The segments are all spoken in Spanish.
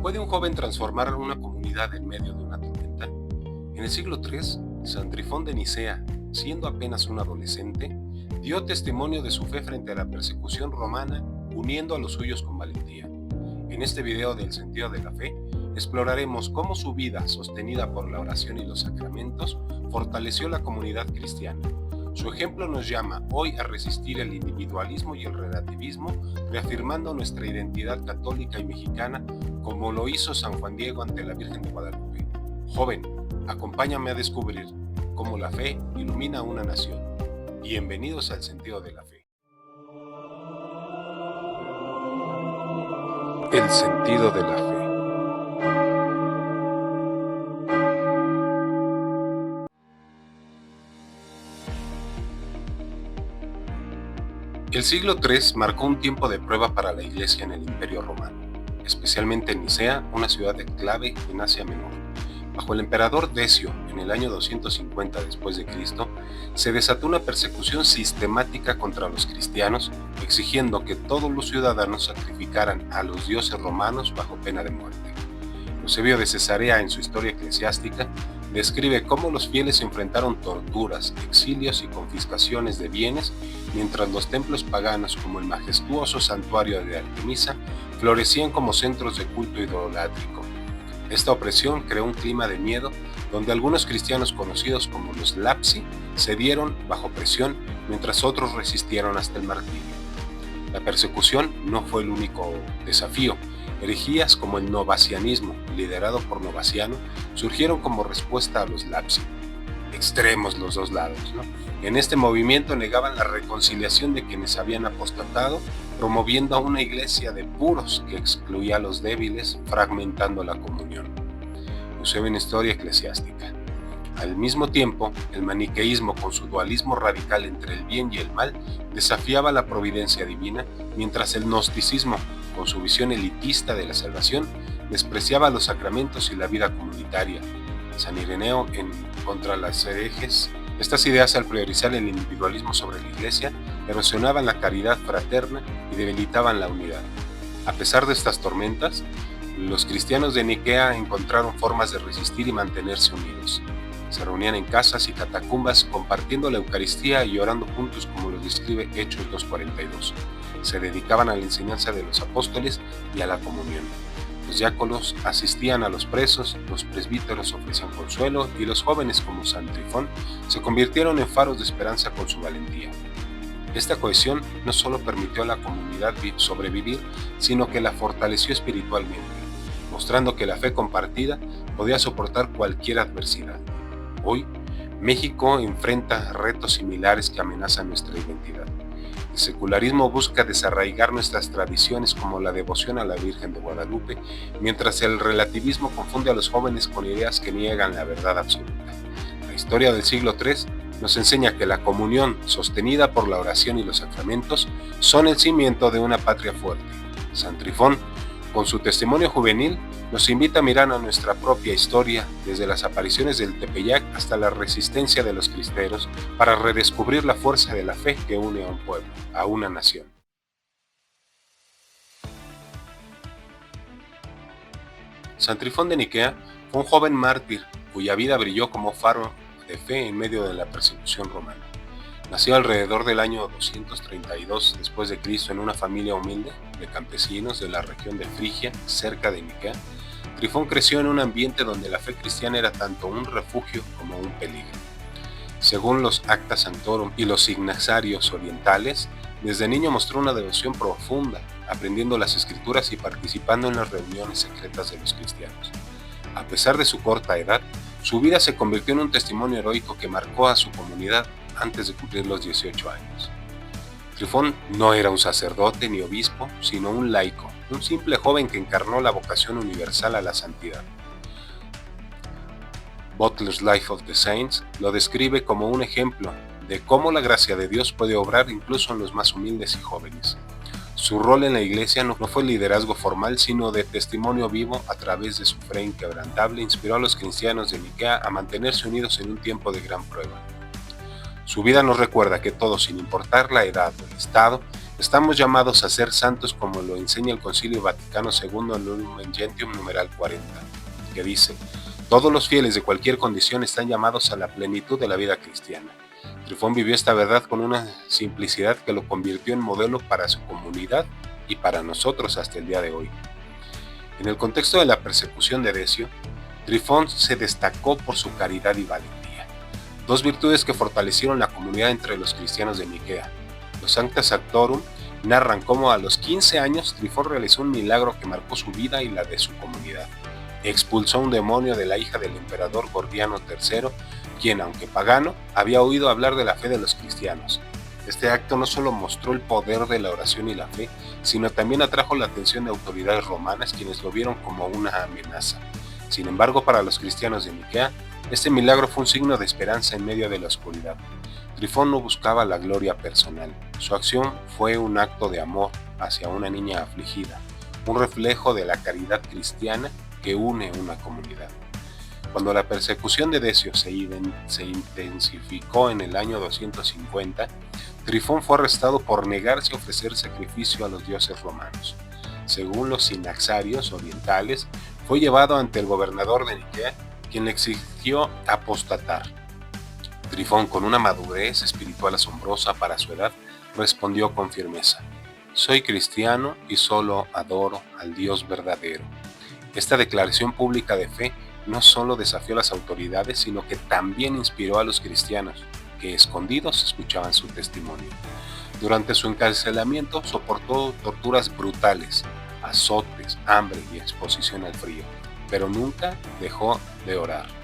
¿Puede un joven transformar una comunidad en medio de una tormenta? En el siglo III, San Trifón de Nicea, siendo apenas un adolescente, dio testimonio de su fe frente a la persecución romana, uniendo a los suyos con valentía. En este video del sentido de la fe, exploraremos cómo su vida, sostenida por la oración y los sacramentos, fortaleció la comunidad cristiana. Su ejemplo nos llama hoy a resistir el individualismo y el relativismo, reafirmando nuestra identidad católica y mexicana, como lo hizo San Juan Diego ante la Virgen de Guadalupe. Joven, acompáñame a descubrir cómo la fe ilumina a una nación. Bienvenidos al sentido de la fe. El sentido de la fe. El siglo III marcó un tiempo de prueba para la Iglesia en el Imperio Romano, especialmente en Nicea, una ciudad clave en Asia Menor. Bajo el emperador Decio, en el año 250 después de Cristo, se desató una persecución sistemática contra los cristianos, exigiendo que todos los ciudadanos sacrificaran a los dioses romanos bajo pena de muerte. Eusebio de Cesarea, en su Historia Eclesiástica, describe cómo los fieles enfrentaron torturas, exilios y confiscaciones de bienes, mientras los templos paganos, como el majestuoso santuario de Artemisa, florecían como centros de culto idolátrico. Esta opresión creó un clima de miedo, donde algunos cristianos conocidos como los Lapsi cedieron bajo presión, mientras otros resistieron hasta el martirio. La persecución no fue el único desafío. Herejías como el novacianismo, liderado por Novaciano, surgieron como respuesta a los Lapsi. Extremos los dos lados, ¿no? En este movimiento negaban la reconciliación de quienes habían apostatado, promoviendo a una iglesia de puros que excluía a los débiles, fragmentando la comunión. Eusebio en Historia Eclesiástica. Al mismo tiempo, el maniqueísmo, con su dualismo radical entre el bien y el mal, desafiaba la providencia divina, mientras el gnosticismo, con su visión elitista de la salvación, despreciaba los sacramentos y la vida comunitaria. San Ireneo, en Contra las herejes, estas ideas, al priorizar el individualismo sobre la Iglesia, erosionaban la caridad fraterna y debilitaban la unidad. A pesar de estas tormentas, los cristianos de Nicea encontraron formas de resistir y mantenerse unidos. Se reunían en casas y catacumbas compartiendo la Eucaristía y orando juntos, como lo describe Hechos 2:42. Se dedicaban a la enseñanza de los apóstoles y a la comunión. Los diáconos asistían a los presos, los presbíteros ofrecían consuelo y los jóvenes como San Trifón se convirtieron en faros de esperanza con su valentía. Esta cohesión no solo permitió a la comunidad sobrevivir, sino que la fortaleció espiritualmente, mostrando que la fe compartida podía soportar cualquier adversidad. Hoy, México enfrenta retos similares que amenazan nuestra identidad. El secularismo busca desarraigar nuestras tradiciones, como la devoción a la Virgen de Guadalupe, mientras el relativismo confunde a los jóvenes con ideas que niegan la verdad absoluta. La historia del siglo III nos enseña que la comunión, sostenida por la oración y los sacramentos, son el cimiento de una patria fuerte. San Trifón, con su testimonio juvenil, nos invita a mirar a nuestra propia historia, desde las apariciones del Tepeyac hasta la resistencia de los cristeros, para redescubrir la fuerza de la fe que une a un pueblo, a una nación. San Trifón de Nicea fue un joven mártir cuya vida brilló como faro de fe en medio de la persecución romana. Nació alrededor del año 232 después de Cristo en una familia humilde de campesinos de la región de Frigia, cerca de Nicea. Trifón creció en un ambiente donde la fe cristiana era tanto un refugio como un peligro. Según los Acta Sanctorum y los signasarios orientales, desde niño mostró una devoción profunda, aprendiendo las escrituras y participando en las reuniones secretas de los cristianos. A pesar de su corta edad, su vida se convirtió en un testimonio heroico que marcó a su comunidad antes de cumplir los 18 años. Trifón no era un sacerdote ni obispo, sino un laico, un simple joven que encarnó la vocación universal a la santidad. Butler's Life of the Saints lo describe como un ejemplo de cómo la gracia de Dios puede obrar incluso en los más humildes y jóvenes. Su rol en la iglesia no fue liderazgo formal, sino de testimonio vivo. A través de su fe inquebrantable, inspiró a los cristianos de Nicea a mantenerse unidos en un tiempo de gran prueba. Su vida nos recuerda que todos, sin importar la edad o el estado, Estamos llamados a ser santos como lo enseña el Concilio Vaticano II en Lumen Gentium numeral 40, que dice: todos los fieles de cualquier condición están llamados a la plenitud de la vida cristiana. Trifón vivió esta verdad con una simplicidad que lo convirtió en modelo para su comunidad y para nosotros hasta el día de hoy. En el contexto de la persecución de Decio, Trifón se destacó por su caridad y valentía, dos virtudes que fortalecieron la comunidad entre los cristianos de Nicea. Los Sancta Sanctorum narran cómo a los 15 años Trifón realizó un milagro que marcó su vida y la de su comunidad. Expulsó un demonio de la hija del emperador Gordiano III, quien, aunque pagano, había oído hablar de la fe de los cristianos. Este acto no solo mostró el poder de la oración y la fe, sino también atrajo la atención de autoridades romanas, quienes lo vieron como una amenaza. Sin embargo, para los cristianos de Nicea, este milagro fue un signo de esperanza en medio de la oscuridad. Trifón no buscaba la gloria personal. Su acción fue un acto de amor hacia una niña afligida, un reflejo de la caridad cristiana que une una comunidad. Cuando la persecución de Decio se intensificó en el año 250, Trifón fue arrestado por negarse a ofrecer sacrificio a los dioses romanos. Según los sinaxarios orientales, fue llevado ante el gobernador de Nicea, quien le exigió apostatar. Trifón, con una madurez espiritual asombrosa para su edad, respondió con firmeza: soy cristiano y solo adoro al Dios verdadero. Esta declaración pública de fe no solo desafió a las autoridades, sino que también inspiró a los cristianos, que escondidos escuchaban su testimonio. Durante su encarcelamiento soportó torturas brutales, azotes, hambre y exposición al frío, pero nunca dejó de orar.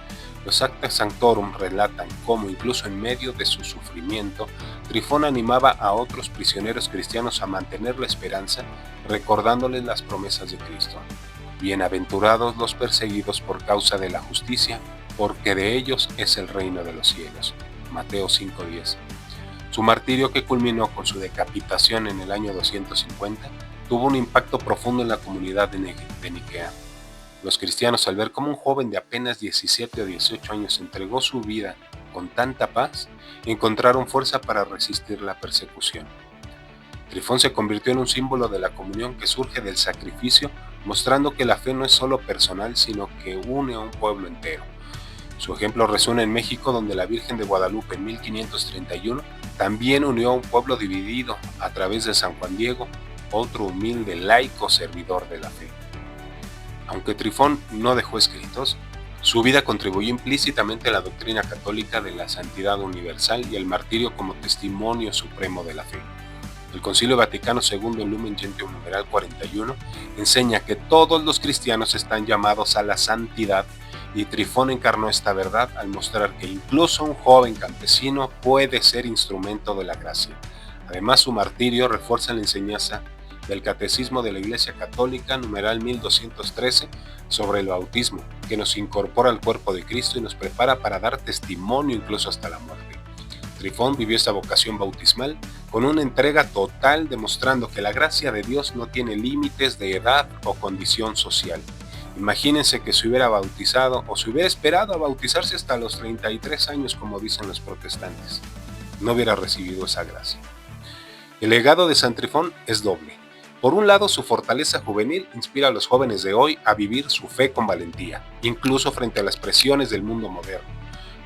Los Acta Sanctorum relatan cómo, incluso en medio de su sufrimiento, Trifón animaba a otros prisioneros cristianos a mantener la esperanza, recordándoles las promesas de Cristo. Bienaventurados los perseguidos por causa de la justicia, porque de ellos es el reino de los cielos. Mateo 5:10. Su martirio, que culminó con su decapitación en el año 250, tuvo un impacto profundo en la comunidad de Nicea. Los cristianos, al ver cómo un joven de apenas 17 o 18 años entregó su vida con tanta paz, encontraron fuerza para resistir la persecución. Trifón se convirtió en un símbolo de la comunión que surge del sacrificio, mostrando que la fe no es solo personal, sino que une a un pueblo entero. Su ejemplo resuena en México, donde la Virgen de Guadalupe en 1531 también unió a un pueblo dividido a través de San Juan Diego, otro humilde laico servidor de la fe. Aunque Trifón no dejó escritos, su vida contribuyó implícitamente a la doctrina católica de la santidad universal y el martirio como testimonio supremo de la fe. El Concilio Vaticano II en Lumen Gentium numeral 41 enseña que todos los cristianos están llamados a la santidad, y Trifón encarnó esta verdad al mostrar que incluso un joven campesino puede ser instrumento de la gracia. Además, su martirio refuerza la enseñanza del Catecismo de la Iglesia Católica numeral 1213 sobre el bautismo, que nos incorpora al cuerpo de Cristo y nos prepara para dar testimonio incluso hasta la muerte. Trifón vivió esta vocación bautismal con una entrega total, demostrando que la gracia de Dios no tiene límites de edad o condición social. Imagínense que se hubiera bautizado o se hubiera esperado a bautizarse hasta los 33 años, como dicen los protestantes. No hubiera recibido esa gracia. El legado de San Trifón es doble. Por un lado, su fortaleza juvenil inspira a los jóvenes de hoy a vivir su fe con valentía, incluso frente a las presiones del mundo moderno.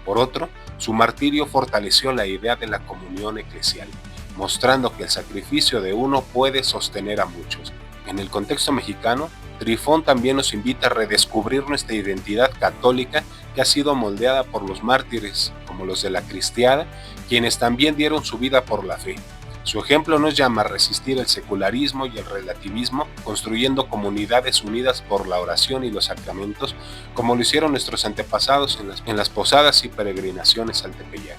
Por otro, su martirio fortaleció la idea de la comunión eclesial, mostrando que el sacrificio de uno puede sostener a muchos. En el contexto mexicano, Trifón también nos invita a redescubrir nuestra identidad católica, que ha sido moldeada por los mártires, como los de la Cristiada, quienes también dieron su vida por la fe. Su ejemplo nos llama a resistir el secularismo y el relativismo, construyendo comunidades unidas por la oración y los sacramentos, como lo hicieron nuestros antepasados en las posadas y peregrinaciones al Tepeyac.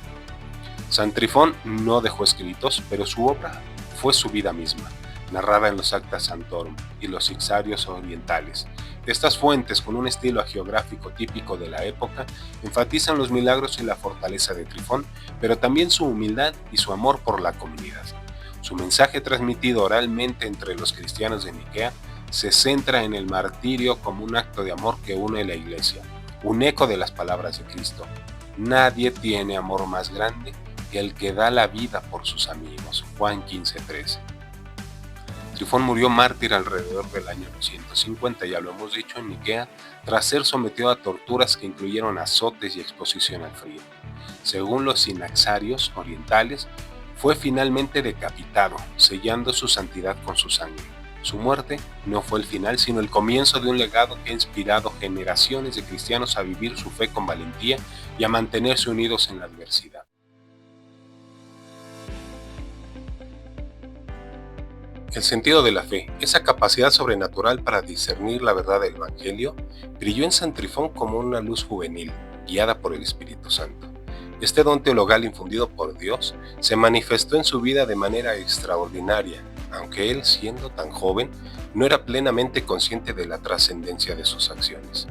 San Trifón no dejó escritos, pero su obra fue su vida misma, narrada en los Acta Sanctorum y los Sixarios orientales. Estas fuentes, con un estilo hagiográfico típico de la época, enfatizan los milagros y la fortaleza de Trifón, pero también su humildad y su amor por la comunidad. Su mensaje, transmitido oralmente entre los cristianos de Nicea, se centra en el martirio como un acto de amor que une la Iglesia, un eco de las palabras de Cristo: nadie tiene amor más grande que el que da la vida por sus amigos. Juan 15:13. Trifón murió mártir alrededor del año 250, ya lo hemos dicho, en Nikea, tras ser sometido a torturas que incluyeron azotes y exposición al frío. Según los sinaxarios orientales, fue finalmente decapitado, sellando su santidad con su sangre. Su muerte no fue el final, sino el comienzo de un legado que ha inspirado generaciones de cristianos a vivir su fe con valentía y a mantenerse unidos en la adversidad. El sentido de la fe, esa capacidad sobrenatural para discernir la verdad del Evangelio, brilló en San Trifón como una luz juvenil, guiada por el Espíritu Santo. Este don teologal infundido por Dios se manifestó en su vida de manera extraordinaria, aunque él, siendo tan joven, no era plenamente consciente de la trascendencia de sus acciones.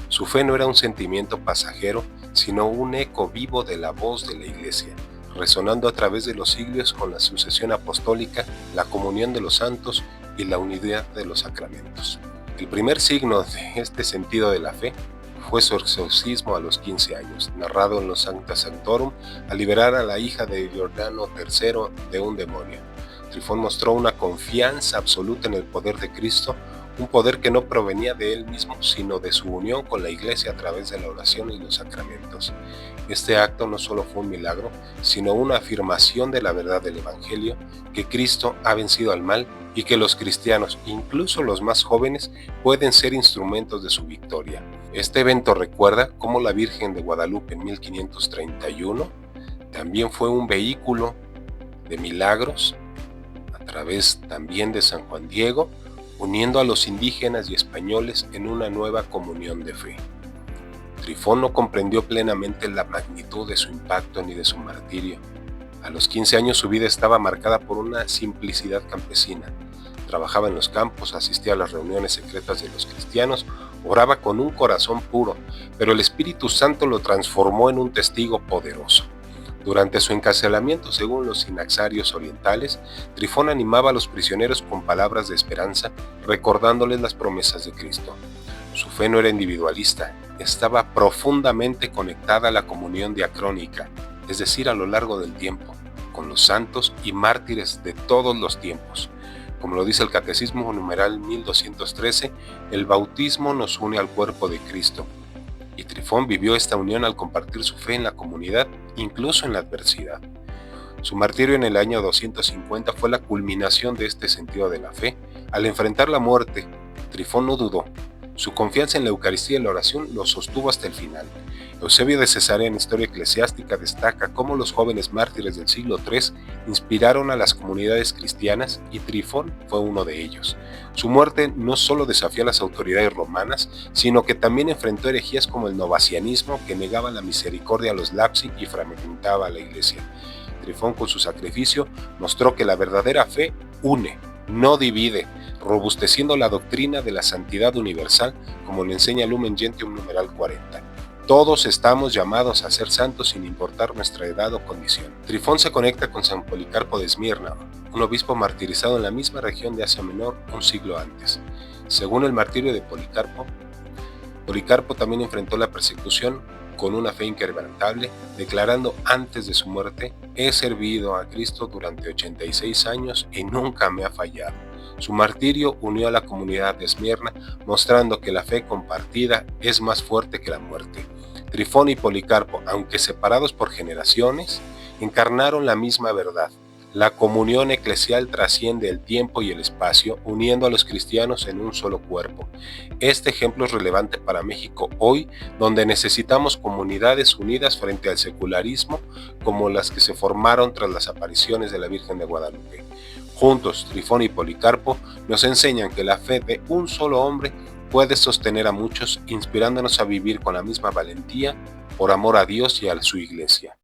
Su fe no era un sentimiento pasajero, sino un eco vivo de la voz de la Iglesia, resonando a través de los siglos con la sucesión apostólica, la comunión de los santos y la unidad de los sacramentos. El primer signo de este sentido de la fe fue su exorcismo a los 15 años, narrado en los Sancta Sanctorum, al liberar a la hija de Giordano III de un demonio. Trifón mostró una confianza absoluta en el poder de Cristo, un poder que no provenía de él mismo, sino de su unión con la Iglesia a través de la oración y los sacramentos. Este acto no solo fue un milagro, sino una afirmación de la verdad del Evangelio, que Cristo ha vencido al mal y que los cristianos, incluso los más jóvenes, pueden ser instrumentos de su victoria. Este evento recuerda cómo la Virgen de Guadalupe en 1531 también fue un vehículo de milagros a través también de San Juan Diego, uniendo a los indígenas y españoles en una nueva comunión de fe. Trifón no comprendió plenamente la magnitud de su impacto ni de su martirio. A los 15 años su vida estaba marcada por una simplicidad campesina. Trabajaba en los campos, asistía a las reuniones secretas de los cristianos, oraba con un corazón puro, pero el Espíritu Santo lo transformó en un testigo poderoso. Durante su encarcelamiento, según los sinaxarios orientales, Trifón animaba a los prisioneros con palabras de esperanza, recordándoles las promesas de Cristo. Su fe no era individualista, estaba profundamente conectada a la comunión diacrónica, es decir, a lo largo del tiempo, con los santos y mártires de todos los tiempos. Como lo dice el Catecismo numeral 1213, el bautismo nos une al cuerpo de Cristo. Y Trifón vivió esta unión al compartir su fe en la comunidad, incluso en la adversidad. Su martirio en el año 250 fue la culminación de este sentido de la fe. Al enfrentar la muerte, Trifón no dudó. Su confianza en la Eucaristía y la oración lo sostuvo hasta el final. Eusebio de Cesarea en Historia Eclesiástica destaca cómo los jóvenes mártires del siglo III inspiraron a las comunidades cristianas y Trifón fue uno de ellos. Su muerte no solo desafió a las autoridades romanas, sino que también enfrentó herejías como el novacianismo, que negaba la misericordia a los lapsi y fragmentaba a la Iglesia. Trifón, con su sacrificio, mostró que la verdadera fe une, no divide, robusteciendo la doctrina de la santidad universal, como lo enseña Lumen Gentium numeral 40. Todos estamos llamados a ser santos sin importar nuestra edad o condición. Trifón se conecta con San Policarpo de Esmirna, un obispo martirizado en la misma región de Asia Menor un siglo antes. Según el martirio de Policarpo, Policarpo también enfrentó la persecución con una fe inquebrantable, declarando antes de su muerte: he servido a Cristo durante 86 años y nunca me ha fallado. Su martirio unió a la comunidad de Esmirna, mostrando que la fe compartida es más fuerte que la muerte. Trifón y Policarpo, aunque separados por generaciones, encarnaron la misma verdad. La comunión eclesial trasciende el tiempo y el espacio, uniendo a los cristianos en un solo cuerpo. Este ejemplo es relevante para México hoy, donde necesitamos comunidades unidas frente al secularismo, como las que se formaron tras las apariciones de la Virgen de Guadalupe. Juntos, Trifón y Policarpo nos enseñan que la fe de un solo hombre puede sostener a muchos, inspirándonos a vivir con la misma valentía, por amor a Dios y a su Iglesia.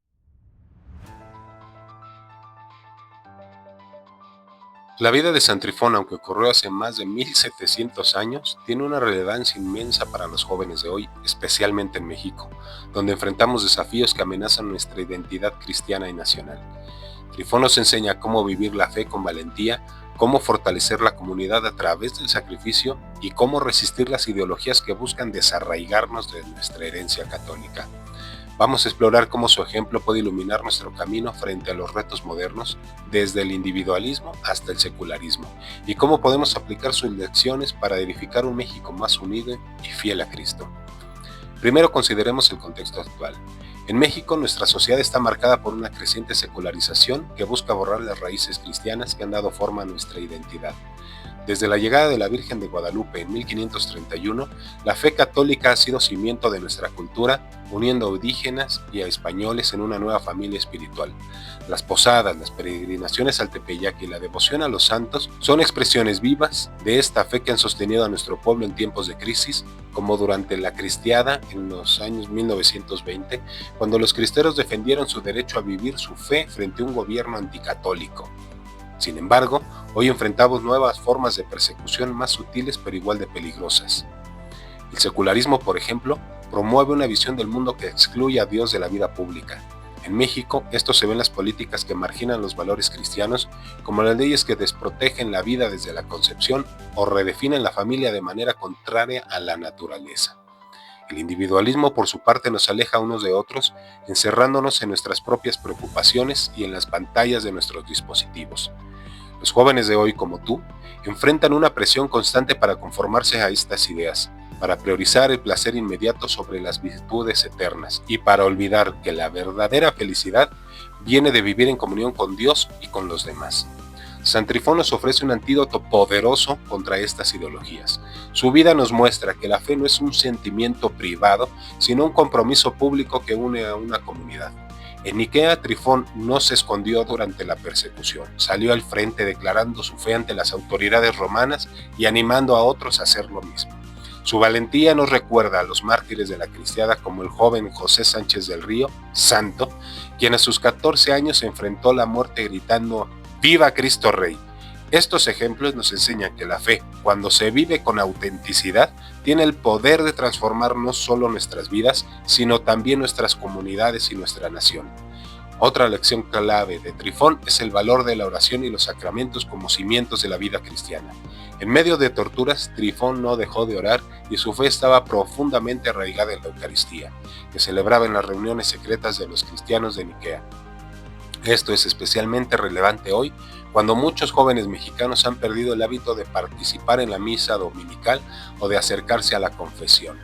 La vida de San Trifón, aunque ocurrió hace más de 1700 años, tiene una relevancia inmensa para los jóvenes de hoy, especialmente en México, donde enfrentamos desafíos que amenazan nuestra identidad cristiana y nacional. Trifón nos enseña cómo vivir la fe con valentía, cómo fortalecer la comunidad a través del sacrificio y cómo resistir las ideologías que buscan desarraigarnos de nuestra herencia católica. Vamos a explorar cómo su ejemplo puede iluminar nuestro camino frente a los retos modernos, desde el individualismo hasta el secularismo, y cómo podemos aplicar sus lecciones para edificar un México más unido y fiel a Cristo. Primero consideremos el contexto actual. En México, nuestra sociedad está marcada por una creciente secularización que busca borrar las raíces cristianas que han dado forma a nuestra identidad. Desde la llegada de la Virgen de Guadalupe en 1531, la fe católica ha sido cimiento de nuestra cultura, uniendo a indígenas y a españoles en una nueva familia espiritual. Las posadas, las peregrinaciones al Tepeyac y la devoción a los santos son expresiones vivas de esta fe que han sostenido a nuestro pueblo en tiempos de crisis, como durante la Cristiada en los años 1920, cuando los cristeros defendieron su derecho a vivir su fe frente a un gobierno anticatólico. Sin embargo, hoy enfrentamos nuevas formas de persecución más sutiles pero igual de peligrosas. El secularismo, por ejemplo, promueve una visión del mundo que excluye a Dios de la vida pública. En México, esto se ve en las políticas que marginan los valores cristianos, como las leyes que desprotegen la vida desde la concepción o redefinen la familia de manera contraria a la naturaleza. El individualismo, por su parte, nos aleja unos de otros, encerrándonos en nuestras propias preocupaciones y en las pantallas de nuestros dispositivos. Los jóvenes de hoy, como tú, enfrentan una presión constante para conformarse a estas ideas, para priorizar el placer inmediato sobre las virtudes eternas y para olvidar que la verdadera felicidad viene de vivir en comunión con Dios y con los demás. San Trifón nos ofrece un antídoto poderoso contra estas ideologías. Su vida nos muestra que la fe no es un sentimiento privado, sino un compromiso público que une a una comunidad. En Nicea, Trifón no se escondió durante la persecución, salió al frente declarando su fe ante las autoridades romanas y animando a otros a hacer lo mismo. Su valentía nos recuerda a los mártires de la Cristiada como el joven José Sánchez del Río, santo, quien a sus 14 años se enfrentó a la muerte gritando ¡Viva Cristo Rey! Estos ejemplos nos enseñan que la fe, cuando se vive con autenticidad, tiene el poder de transformar no solo nuestras vidas, sino también nuestras comunidades y nuestra nación. Otra lección clave de Trifón es el valor de la oración y los sacramentos como cimientos de la vida cristiana. En medio de torturas, Trifón no dejó de orar y su fe estaba profundamente arraigada en la Eucaristía, que celebraba en las reuniones secretas de los cristianos de Nicea. Esto es especialmente relevante hoy, cuando muchos jóvenes mexicanos han perdido el hábito de participar en la misa dominical o de acercarse a la confesión,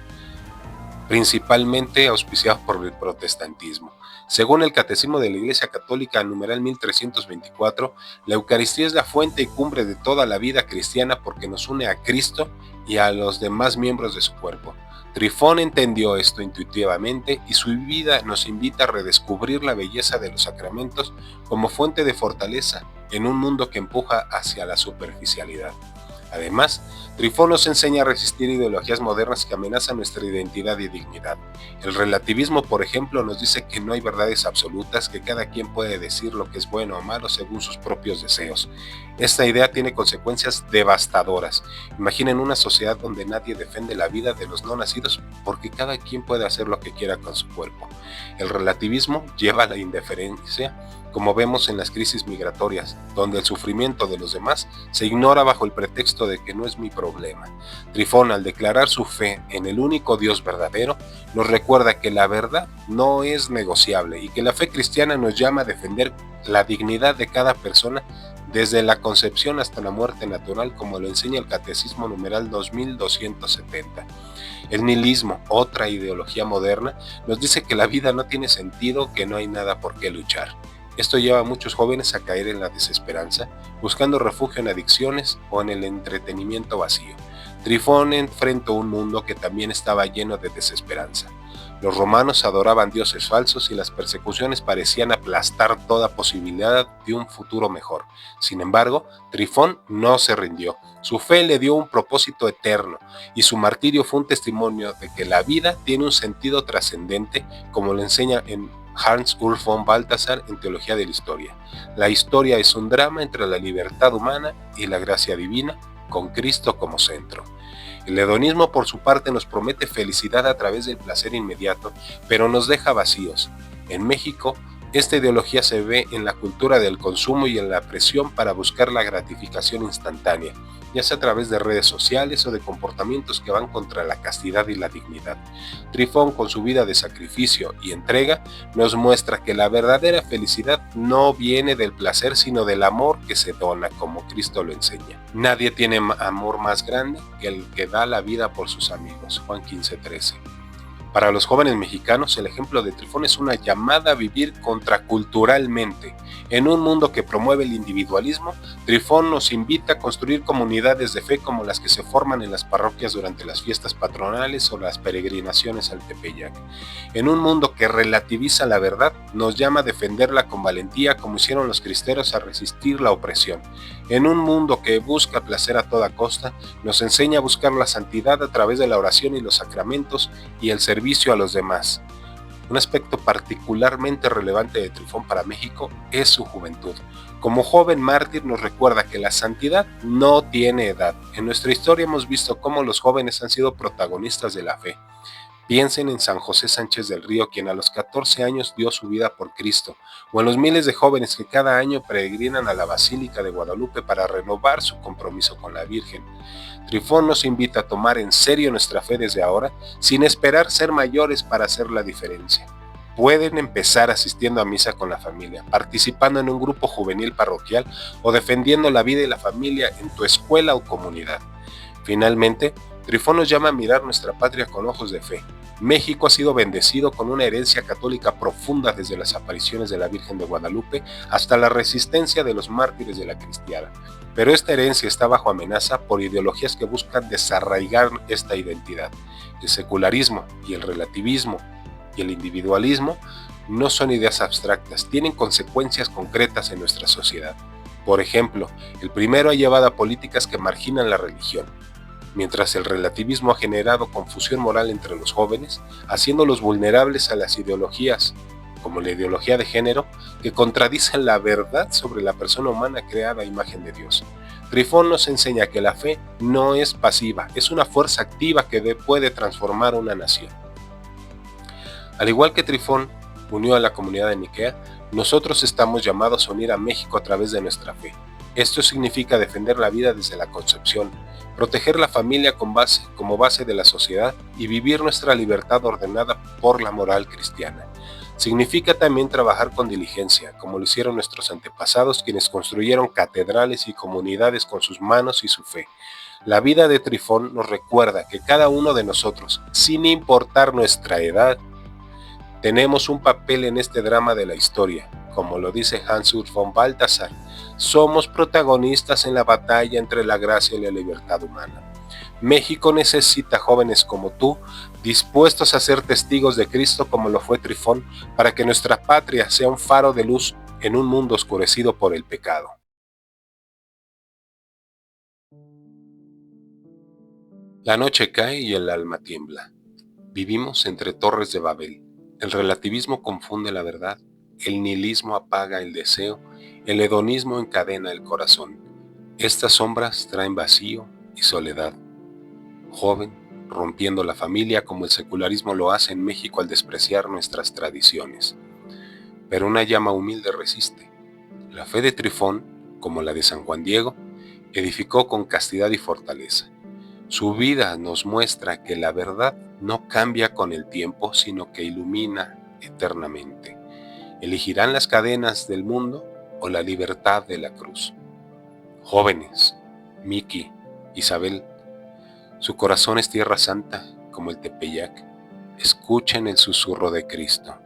principalmente auspiciados por el protestantismo. Según el Catecismo de la Iglesia Católica, numeral 1324, la Eucaristía es la fuente y cumbre de toda la vida cristiana porque nos une a Cristo y a los demás miembros de su cuerpo. Trifón entendió esto intuitivamente y su vida nos invita a redescubrir la belleza de los sacramentos como fuente de fortaleza en un mundo que empuja hacia la superficialidad. Además, Trifón nos enseña a resistir ideologías modernas que amenazan nuestra identidad y dignidad. El relativismo, por ejemplo, nos dice que no hay verdades absolutas, que cada quien puede decir lo que es bueno o malo según sus propios deseos. Esta idea tiene consecuencias devastadoras. Imaginen una sociedad donde nadie defiende la vida de los no nacidos porque cada quien puede hacer lo que quiera con su cuerpo. El relativismo lleva a la indiferencia, como vemos en las crisis migratorias, donde el sufrimiento de los demás se ignora bajo el pretexto de que no es mi problema. Trifón, al declarar su fe en el único Dios verdadero, nos recuerda que la verdad no es negociable y que la fe cristiana nos llama a defender la dignidad de cada persona desde la concepción hasta la muerte natural, como lo enseña el Catecismo numeral 2270. El nihilismo, otra ideología moderna, nos dice que la vida no tiene sentido, que no hay nada por qué luchar. Esto lleva a muchos jóvenes a caer en la desesperanza, buscando refugio en adicciones o en el entretenimiento vacío. Trifón enfrentó un mundo que también estaba lleno de desesperanza. Los romanos adoraban dioses falsos y las persecuciones parecían aplastar toda posibilidad de un futuro mejor. Sin embargo, Trifón no se rindió. Su fe le dio un propósito eterno y su martirio fue un testimonio de que la vida tiene un sentido trascendente, como lo enseña en Hans Urs von Balthasar en Teología de la Historia. La historia es un drama entre la libertad humana y la gracia divina, con Cristo como centro. El hedonismo, por su parte, nos promete felicidad a través del placer inmediato, pero nos deja vacíos. En México, Esta ideología se ve en la cultura del consumo y en la presión para buscar la gratificación instantánea, ya sea a través de redes sociales o de comportamientos que van contra la castidad y la dignidad. Trifón, con su vida de sacrificio y entrega, nos muestra que la verdadera felicidad no viene del placer, sino del amor que se dona, como Cristo lo enseña. Nadie tiene amor más grande que el que da la vida por sus amigos. Juan 15:13. Para los jóvenes mexicanos, el ejemplo de Trifón es una llamada a vivir contraculturalmente. En un mundo que promueve el individualismo, Trifón nos invita a construir comunidades de fe como las que se forman en las parroquias durante las fiestas patronales o las peregrinaciones al Tepeyac. En un mundo que relativiza la verdad, nos llama a defenderla con valentía como hicieron los cristeros a resistir la opresión. En un mundo que busca placer a toda costa, nos enseña a buscar la santidad a través de la oración y los sacramentos y el servicio a los demás. Un aspecto particularmente relevante de Trifón para México es su juventud. Como joven mártir nos recuerda que la santidad no tiene edad. En nuestra historia hemos visto cómo los jóvenes han sido protagonistas de la fe. Piensen en San José Sánchez del Río, quien a los 14 años dio su vida por Cristo, o en los miles de jóvenes que cada año peregrinan a la Basílica de Guadalupe para renovar su compromiso con la Virgen. Trifón nos invita a tomar en serio nuestra fe desde ahora, sin esperar ser mayores para hacer la diferencia. Pueden empezar asistiendo a misa con la familia, participando en un grupo juvenil parroquial o defendiendo la vida y la familia en tu escuela o comunidad. Finalmente, Trifón nos llama a mirar nuestra patria con ojos de fe. México ha sido bendecido con una herencia católica profunda desde las apariciones de la Virgen de Guadalupe hasta la resistencia de los mártires de la cristiana. Pero esta herencia está bajo amenaza por ideologías que buscan desarraigar esta identidad. El secularismo y el relativismo y el individualismo no son ideas abstractas, tienen consecuencias concretas en nuestra sociedad. Por ejemplo, el primero ha llevado a políticas que marginan la religión, mientras el relativismo ha generado confusión moral entre los jóvenes, haciéndolos vulnerables a las ideologías, como la ideología de género, que contradicen la verdad sobre la persona humana creada a imagen de Dios. Trifón nos enseña que la fe no es pasiva, es una fuerza activa que puede transformar una nación. Al igual que Trifón unió a la comunidad de Nicea, nosotros estamos llamados a unir a México a través de nuestra fe. Esto significa defender la vida desde la concepción, proteger la familia como base de la sociedad y vivir nuestra libertad ordenada por la moral cristiana. Significa también trabajar con diligencia, como lo hicieron nuestros antepasados, quienes construyeron catedrales y comunidades con sus manos y su fe. La vida de Trifón nos recuerda que cada uno de nosotros, sin importar nuestra edad, tenemos un papel en este drama de la historia. Como lo dice Hans-Urs von Balthasar, somos protagonistas en la batalla entre la gracia y la libertad humana. México necesita jóvenes como tú, dispuestos a ser testigos de Cristo como lo fue Trifón, para que nuestra patria sea un faro de luz en un mundo oscurecido por el pecado. La noche cae y el alma tiembla. Vivimos entre torres de Babel. El relativismo confunde la verdad, el nihilismo apaga el deseo, el hedonismo encadena el corazón. Estas sombras traen vacío y soledad. Joven, rompiendo la familia como el secularismo lo hace en México al despreciar nuestras tradiciones. Pero una llama humilde resiste. La fe de Trifón, como la de San Juan Diego, edificó con castidad y fortaleza. Su vida nos muestra que la verdad no cambia con el tiempo, sino que ilumina eternamente. ¿Elegirán las cadenas del mundo o la libertad de la cruz? Jóvenes, Miki, Isabel, su corazón es tierra santa como el Tepeyac. Escuchen el susurro de Cristo.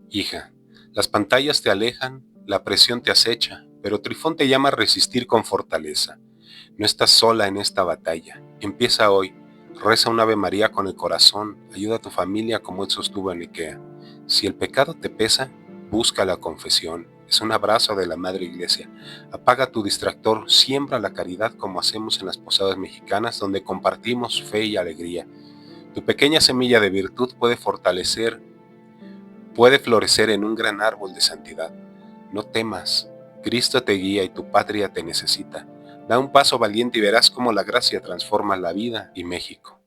Hija, las pantallas te alejan, la presión te acecha, pero Trifón te llama a resistir con fortaleza. No estás sola en esta batalla. Empieza hoy. Reza un Ave María con el corazón. Ayuda a tu familia como él sostuvo en Ikea. Si el pecado te pesa, busca la confesión. Es un abrazo de la Madre Iglesia. Apaga tu distractor. Siembra la caridad como hacemos en las posadas mexicanas, donde compartimos fe y alegría. Tu pequeña semilla de virtud puede florecer en un gran árbol de santidad. No temas. Cristo te guía y tu patria te necesita. Da un paso valiente y verás cómo la gracia transforma la vida y México.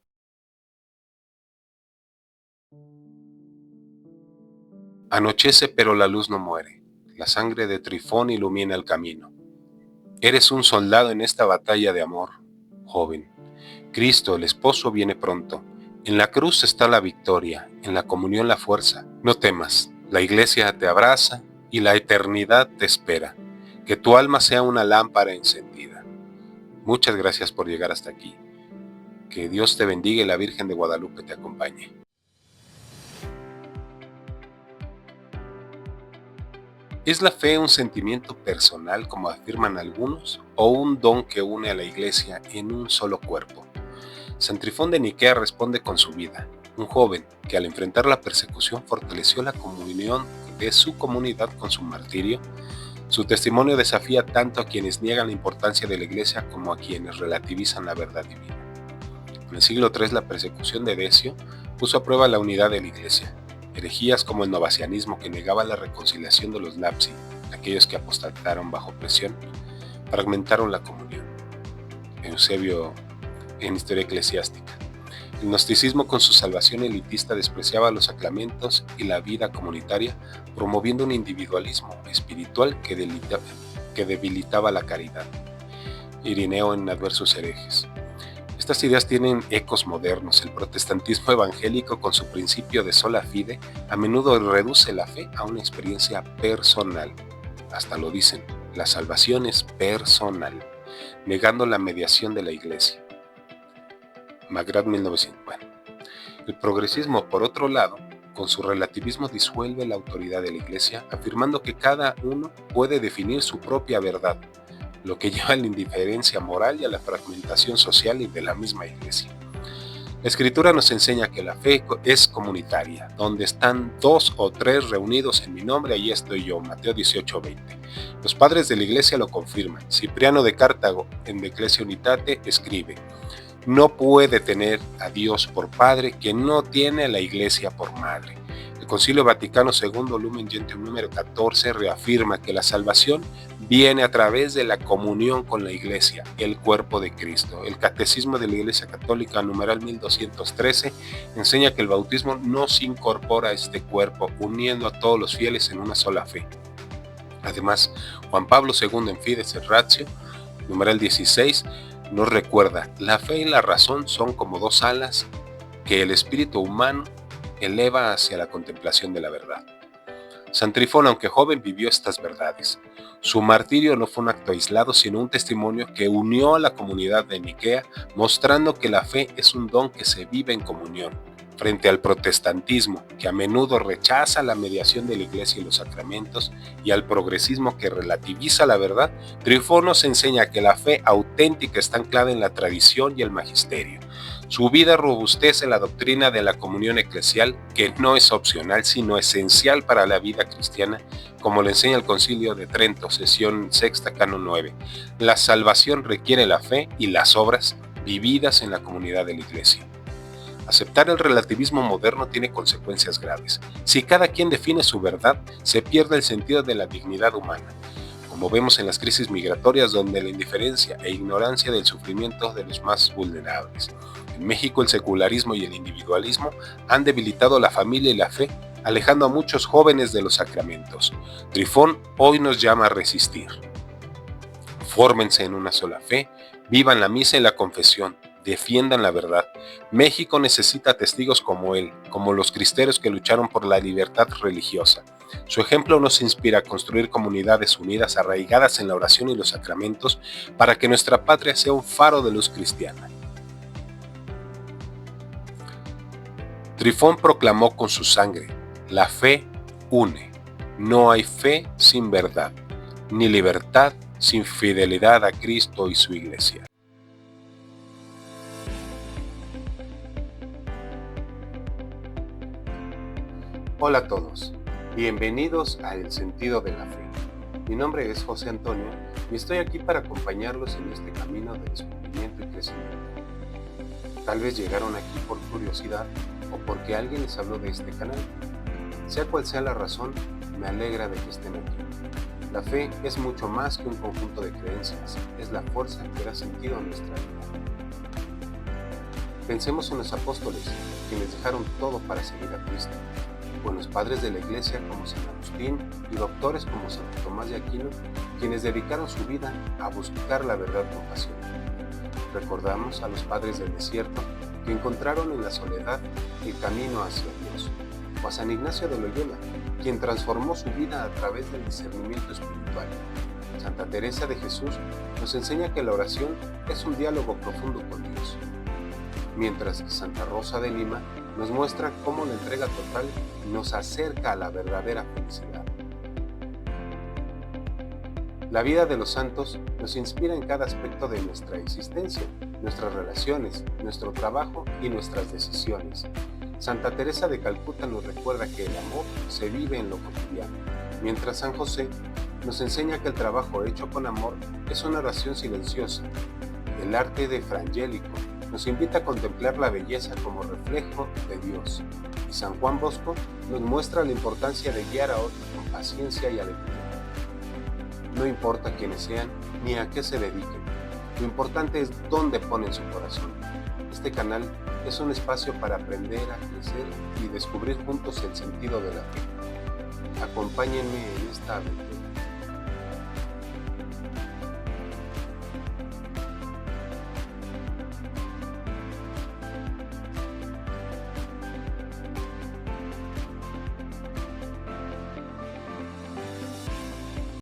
Anochece pero la luz no muere. La sangre de Trifón ilumina el camino. Eres un soldado en esta batalla de amor, joven. Cristo, el esposo, viene pronto. En la cruz está la victoria, en la comunión la fuerza. No temas, la iglesia te abraza y la eternidad te espera. Que tu alma sea una lámpara encendida. Muchas gracias por llegar hasta aquí. Que Dios te bendiga y la Virgen de Guadalupe te acompañe. ¿Es la fe un sentimiento personal, como afirman algunos, o un don que une a la Iglesia en un solo cuerpo? San Trifón de Niquea responde con su vida, un joven que al enfrentar la persecución fortaleció la comunión de su comunidad con su martirio. Su testimonio desafía tanto a quienes niegan la importancia de la Iglesia como a quienes relativizan la verdad divina. En el siglo III la persecución de Decio puso a prueba la unidad de la Iglesia. Herejías como el novacianismo, que negaba la reconciliación de los lapsi, aquellos que apostataron bajo presión, fragmentaron la comunión. Eusebio en Historia Eclesiástica. El gnosticismo, con su salvación elitista, despreciaba los sacramentos y la vida comunitaria, promoviendo un individualismo espiritual que debilitaba la caridad. Irineo en Adversus Herejes. Estas ideas tienen ecos modernos. El protestantismo evangélico, con su principio de sola fide, a menudo reduce la fe a una experiencia personal. Hasta lo dicen, la salvación es personal, negando la mediación de la Iglesia. McGrath 1900. El progresismo, por otro lado, con su relativismo disuelve la autoridad de la Iglesia, afirmando que cada uno puede definir su propia verdad, lo que lleva a la indiferencia moral y a la fragmentación social y de la misma Iglesia. La Escritura nos enseña que la fe es comunitaria. Donde están 2 o 3 reunidos en mi nombre, allí estoy yo. Mateo 18:20. Los padres de la Iglesia lo confirman. Cipriano de Cartago, en De Ecclesia Unitate, escribe: no puede tener a Dios por Padre quien no tiene a la Iglesia por Madre. El Concilio Vaticano II, Lumen Gentium número 14, reafirma que la salvación viene a través de la comunión con la Iglesia, el cuerpo de Cristo. El Catecismo de la Iglesia Católica, numeral 1213, enseña que el bautismo no se incorpora a este cuerpo, uniendo a todos los fieles en una sola fe. Además, Juan Pablo II, en Fides et Ratio, numeral 16, nos recuerda: la fe y la razón son como 2 alas que el espíritu humano eleva hacia la contemplación de la verdad. San Trifón, aunque joven, vivió estas verdades. Su martirio no fue un acto aislado, sino un testimonio que unió a la comunidad de Niquea, mostrando que la fe es un don que se vive en comunión. Frente al protestantismo, que a menudo rechaza la mediación de la Iglesia y los sacramentos, y al progresismo, que relativiza la verdad, Trifón nos enseña que la fe auténtica está anclada en la tradición y el magisterio. Su vida robustece la doctrina de la comunión eclesial, que no es opcional, sino esencial para la vida cristiana, como lo enseña el Concilio de Trento, sesión sexta, canon 9. La salvación requiere la fe y las obras vividas en la comunidad de la Iglesia. Aceptar el relativismo moderno tiene consecuencias graves. Si cada quien define su verdad, se pierde el sentido de la dignidad humana, como vemos en las crisis migratorias, donde la indiferencia e ignorancia del sufrimiento de los más vulnerables. En México, el secularismo y el individualismo han debilitado la familia y la fe, alejando a muchos jóvenes de los sacramentos. Trifón hoy nos llama a resistir. Fórmense en una sola fe, vivan la misa y la confesión, defiendan la verdad. México necesita testigos como él, como los cristeros que lucharon por la libertad religiosa. Su ejemplo nos inspira a construir comunidades unidas, arraigadas en la oración y los sacramentos, para que nuestra patria sea un faro de luz cristiana. Trifón proclamó con su sangre: la fe une. No hay fe sin verdad, ni libertad sin fidelidad a Cristo y su Iglesia. Hola a todos, bienvenidos a El Sentido de la Fe. Mi nombre es José Antonio y estoy aquí para acompañarlos en este camino de descubrimiento y crecimiento. Tal vez llegaron aquí por curiosidad o porque alguien les habló de este canal. Sea cual sea la razón, me alegra de que estén aquí. La fe es mucho más que un conjunto de creencias, es la fuerza que da sentido a nuestra vida. Pensemos en los apóstoles, quienes dejaron todo para seguir a Cristo. buenos padres de la Iglesia como San Agustín y doctores como Santo Tomás de Aquino, quienes dedicaron su vida a buscar la verdad con pasión. Recordamos a los padres del desierto que encontraron en la soledad el camino hacia Dios, o a San Ignacio de Loyola, quien transformó su vida a través del discernimiento espiritual. Santa Teresa de Jesús nos enseña que la oración es un diálogo profundo con Dios, mientras que Santa Rosa de Lima nos muestra cómo la entrega total nos acerca a la verdadera felicidad. La vida de los santos nos inspira en cada aspecto de nuestra existencia, nuestras relaciones, nuestro trabajo y nuestras decisiones. Santa Teresa de Calcuta nos recuerda que el amor se vive en lo cotidiano, mientras San José nos enseña que el trabajo hecho con amor es una oración silenciosa. El arte de Frangélico nos invita a contemplar la belleza como reflejo de Dios, y San Juan Bosco nos muestra la importancia de guiar a otros con paciencia y alegría. No importa quiénes sean ni a qué se dediquen, lo importante es dónde ponen su corazón. Este canal es un espacio para aprender a crecer y descubrir juntos el sentido de la fe. Acompáñenme en esta aventura.